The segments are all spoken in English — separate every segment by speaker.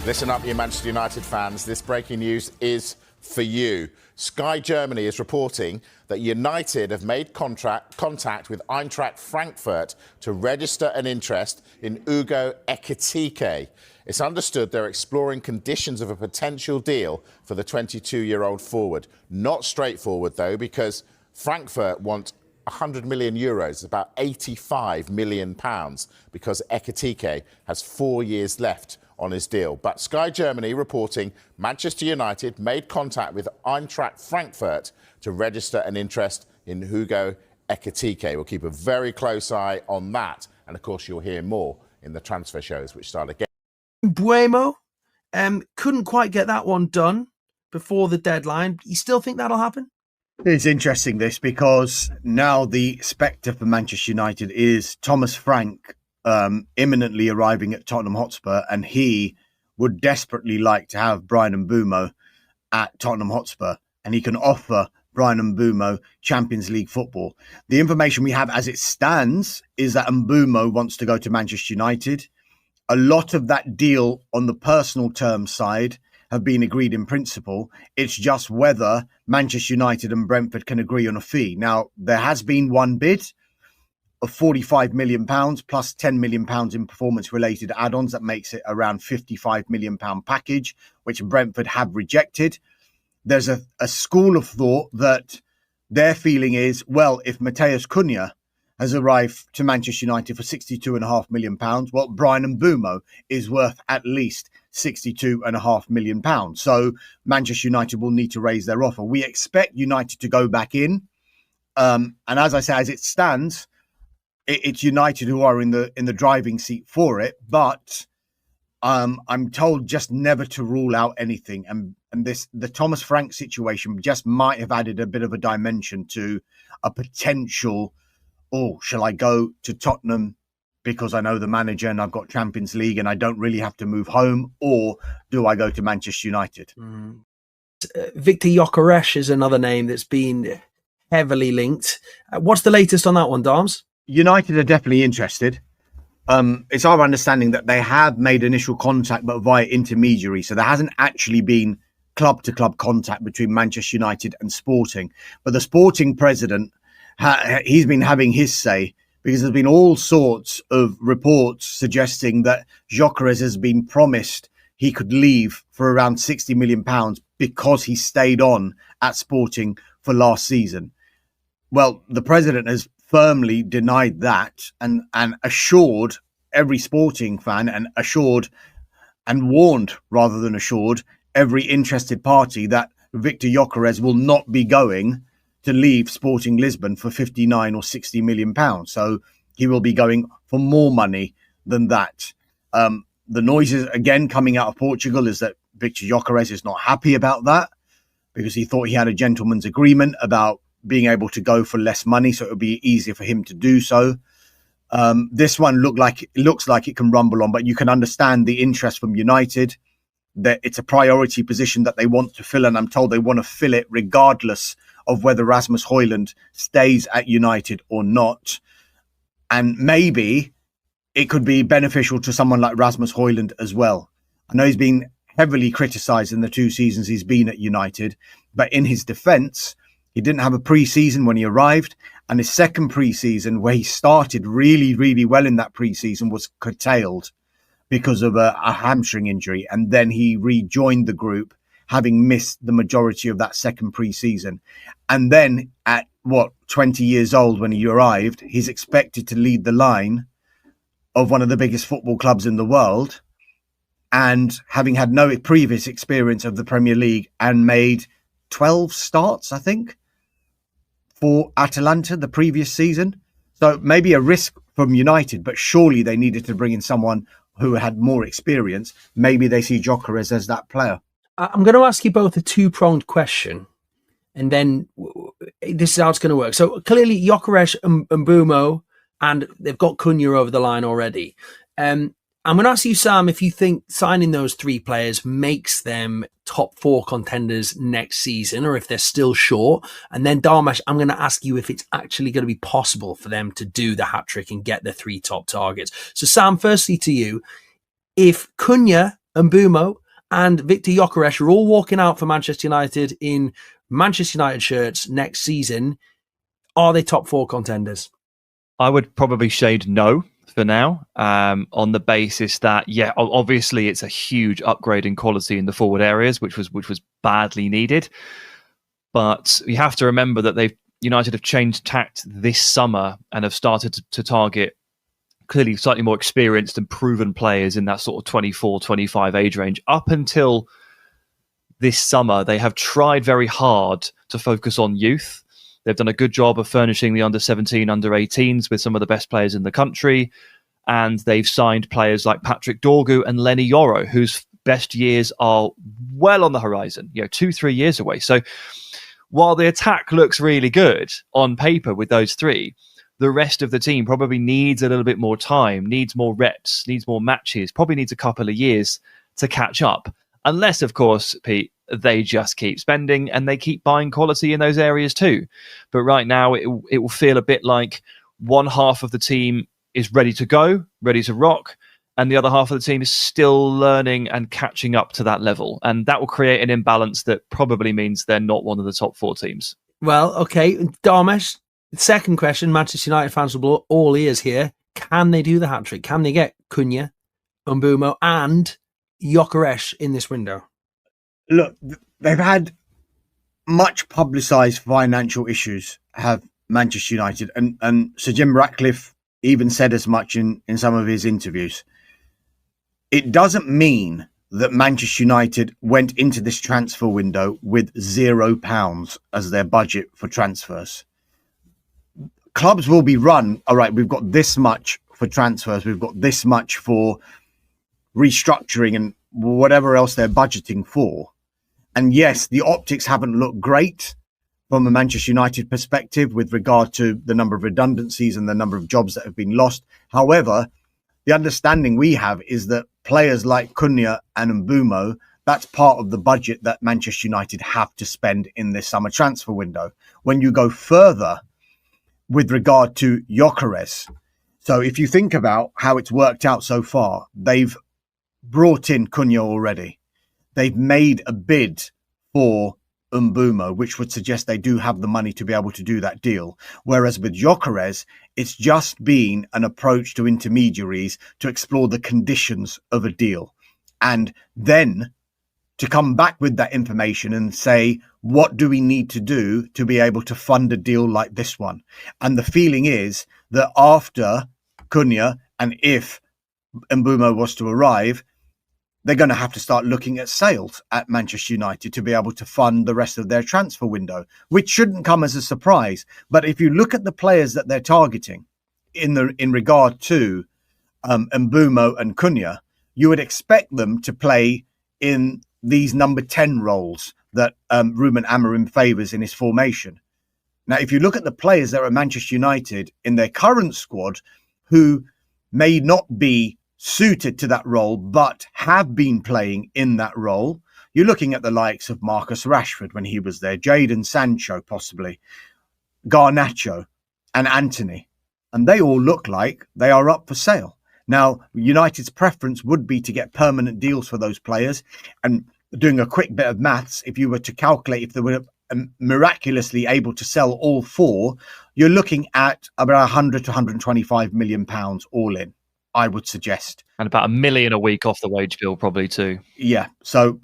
Speaker 1: Listen up, you Manchester United fans. This breaking news is for you. Sky Germany is reporting that United have made contact with Eintracht Frankfurt to register an interest in Hugo Ekitike. It's understood they're exploring conditions of a potential deal for the 22-year-old forward. Not straightforward, though, because Frankfurt want 100 million euros, about 85 million pounds, because Ekitike has 4 years left on his deal. But Sky Germany reporting Manchester United made contact with Eintracht Frankfurt to register an interest in Hugo Ekitike. We'll keep a very close eye on that. And of course, you'll hear more in the transfer shows, which start again.
Speaker 2: Mbeumo couldn't quite get that one done before the deadline. You still think that'll happen?
Speaker 3: It's interesting, this, because now the spectre for Manchester United is Thomas Frank imminently arriving at Tottenham Hotspur, and he would desperately like to have Bryan Mbeumo at Tottenham Hotspur, and he can offer Bryan Mbeumo Champions League football. The information we have as it stands is that Mbeumo wants to go to Manchester United. A lot of that deal on the personal terms side have been agreed in principle. It's just whether Manchester United and Brentford can agree on a fee. Now, there has been one bid of £45 million plus £10 million in performance-related add-ons. That makes it around £55 million package, which Brentford have rejected. There's a school of thought that their feeling is, well, if Matheus Cunha has arrived to Manchester United for £62.5 million, well, Bryan Mbeumo is worth at least £62.5 million. So Manchester United will need to raise their offer. We expect United to go back in. And as I say, as it stands, it's United who are in the driving seat for it. But I'm told just never to rule out anything. And the Thomas Frank situation just might have added a bit of a dimension to a potential, shall I go to Tottenham because I know the manager and I've got Champions League and I don't really have to move home, or do I go to Manchester United?
Speaker 2: Victor Gyökeres is another name that's been heavily linked. What's the latest on that one, Darms?
Speaker 3: United are definitely interested. It's our understanding that they have made initial contact, but via intermediary. So there hasn't actually been club-to-club contact between Manchester United and Sporting. But the Sporting president, he's been having his say, because there's been all sorts of reports suggesting that Gyökeres has been promised he could leave for around £60 million because he stayed on at Sporting for last season. Well, the president has firmly denied that and assured every Sporting fan and warned rather than assured every interested party that Victor Gyökeres will not be going to leave Sporting Lisbon for 59 or 60 million pounds. So he will be going for more money than that. The noises again coming out of Portugal is that Victor Gyökeres is not happy about that because he thought he had a gentleman's agreement about being able to go for less money, so it would be easier for him to do so. This one looks like it can rumble on, but you can understand the interest from United, that it's a priority position that they want to fill, and I'm told they want to fill it regardless of whether Rasmus Højlund stays at United or not. And maybe it could be beneficial to someone like Rasmus Højlund as well. I know he's been heavily criticised in the 2 seasons he's been at United, but in his defence, he didn't have a pre-season when he arrived, and his second pre-season, where he started really, really well in that pre-season, was curtailed because of a hamstring injury. And then he rejoined the group, having missed the majority of that second pre-season. And then at 20 years old when he arrived, he's expected to lead the line of one of the biggest football clubs in the world. And having had no previous experience of the Premier League and made 12 starts, I think, for Atalanta the previous season. So maybe a risk from United, but surely they needed to bring in someone who had more experience. Maybe they see Gyökeres as that player.
Speaker 2: I'm going to ask you both a two-pronged question, and then this is how it's going to work. So clearly Gyökeres and Mbeumo, and they've got Cunha over the line already. I'm going to ask you, Sam, if you think signing those 3 players makes them top 4 contenders next season, or if they're still short. And then, Darmash, I'm going to ask you if it's actually going to be possible for them to do the hat-trick and get the 3 top targets. So, Sam, firstly to you, if Cunha Mbeumo and Victor Gyökeres are all walking out for Manchester United in Manchester United shirts next season. Are they top 4 contenders?
Speaker 4: I would probably shade no for now, on the basis that, yeah, obviously it's a huge upgrade in quality in the forward areas, which was badly needed. But you have to remember that United have changed tact this summer and have started to target clearly slightly more experienced and proven players in that sort of 24, 25 age range. Up until this summer, they have tried very hard to focus on youth. They've done a good job of furnishing the under-17, under-18s with some of the best players in the country. And they've signed players like Patrick Dorgu and Lenny Yoro, whose best years are well on the horizon, 2-3 years away. So while the attack looks really good on paper with those three, the rest of the team probably needs a little bit more time, needs more reps, needs more matches, probably needs a couple of years to catch up. Unless, of course, Pete, they just keep spending and they keep buying quality in those areas too. But right now, it will feel a bit like one half of the team is ready to go, ready to rock, and the other half of the team is still learning and catching up to that level. And that will create an imbalance that probably means they're not one of the top 4 teams.
Speaker 2: Well, okay, Dharmesh, second question, Manchester United fans will blow all ears here. Can they do the hat-trick? Can they get Cunha, Mbeumo and Gyökeres in this window?
Speaker 3: Look, they've had much publicised financial issues, have Manchester United, and Sir Jim Ratcliffe even said as much in some of his interviews. It doesn't mean that Manchester United went into this transfer window with £0 as their budget for transfers. Clubs will be run, all right, we've got this much for transfers, we've got this much for restructuring and whatever else they're budgeting for. And yes, the optics haven't looked great from a Manchester United perspective with regard to the number of redundancies and the number of jobs that have been lost. However, the understanding we have is that players like Cunha and Mbeumo, that's part of the budget that Manchester United have to spend in this summer transfer window. When you go further with regard to Gyökeres, so if you think about how it's worked out so far, they've brought in Cunha already. They've made a bid for Mbeumo, which would suggest they do have the money to be able to do that deal. Whereas with Gyökeres, it's just been an approach to intermediaries to explore the conditions of a deal. And then to come back with that information and say, what do we need to do to be able to fund a deal like this one? And the feeling is that after Cunha, and if Mbeumo was to arrive, they're going to have to start looking at sales at Manchester United to be able to fund the rest of their transfer window, which shouldn't come as a surprise. But if you look at the players that they're targeting in regard to Mbeumo and Cunha, you would expect them to play in these number 10 roles that Ruben Amorim favours in his formation. Now, if you look at the players that are at Manchester United in their current squad who may not be suited to that role, but have been playing in that role, you're looking at the likes of Marcus Rashford when he was there, Jadon Sancho possibly, Garnacho and Anthony. And they all look like they are up for sale. Now, United's preference would be to get permanent deals for those players. And doing a quick bit of maths, if you were to calculate if they were miraculously able to sell all 4, you're looking at about 100 to 125 million pounds all in, I would suggest.
Speaker 4: And about $1 million a week off the wage bill probably too.
Speaker 3: Yeah. So,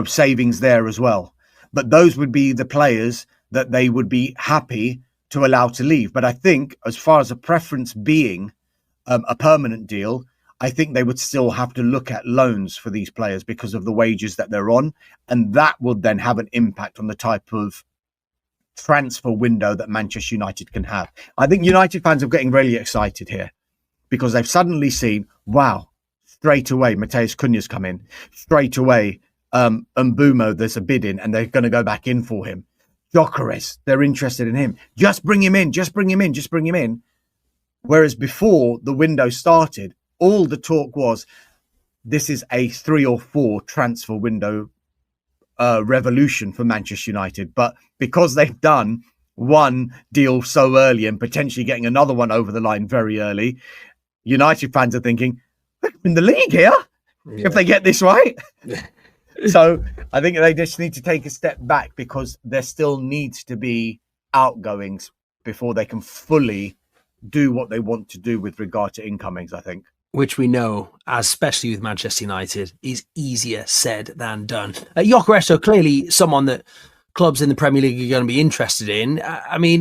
Speaker 3: savings there as well. But those would be the players that they would be happy to allow to leave. But I think as far as a preference being a permanent deal, I think they would still have to look at loans for these players because of the wages that they're on. And that would then have an impact on the type of transfer window that Manchester United can have. I think United fans are getting really excited here because they've suddenly seen, wow, straight away, Matheus Cunha's come in. Straight away, Mbeumo, there's a bid in and they're going to go back in for him. Gyökeres, they're interested in him. Just bring him in, just bring him in, just bring him in. Whereas before the window started, all the talk was, this is a 3 or 4 transfer window revolution for Manchester United. But because they've done one deal so early and potentially getting another one over the line very early, United fans are thinking, we're in the league here. if they get this right. So I think they just need to take a step back, because there still needs to be outgoings before they can fully do what they want to do with regard to incomings, I think.
Speaker 2: Which we know, especially with Manchester United, is easier said than done. Gyökeres, so clearly someone that clubs in the Premier League are going to be interested in. I mean,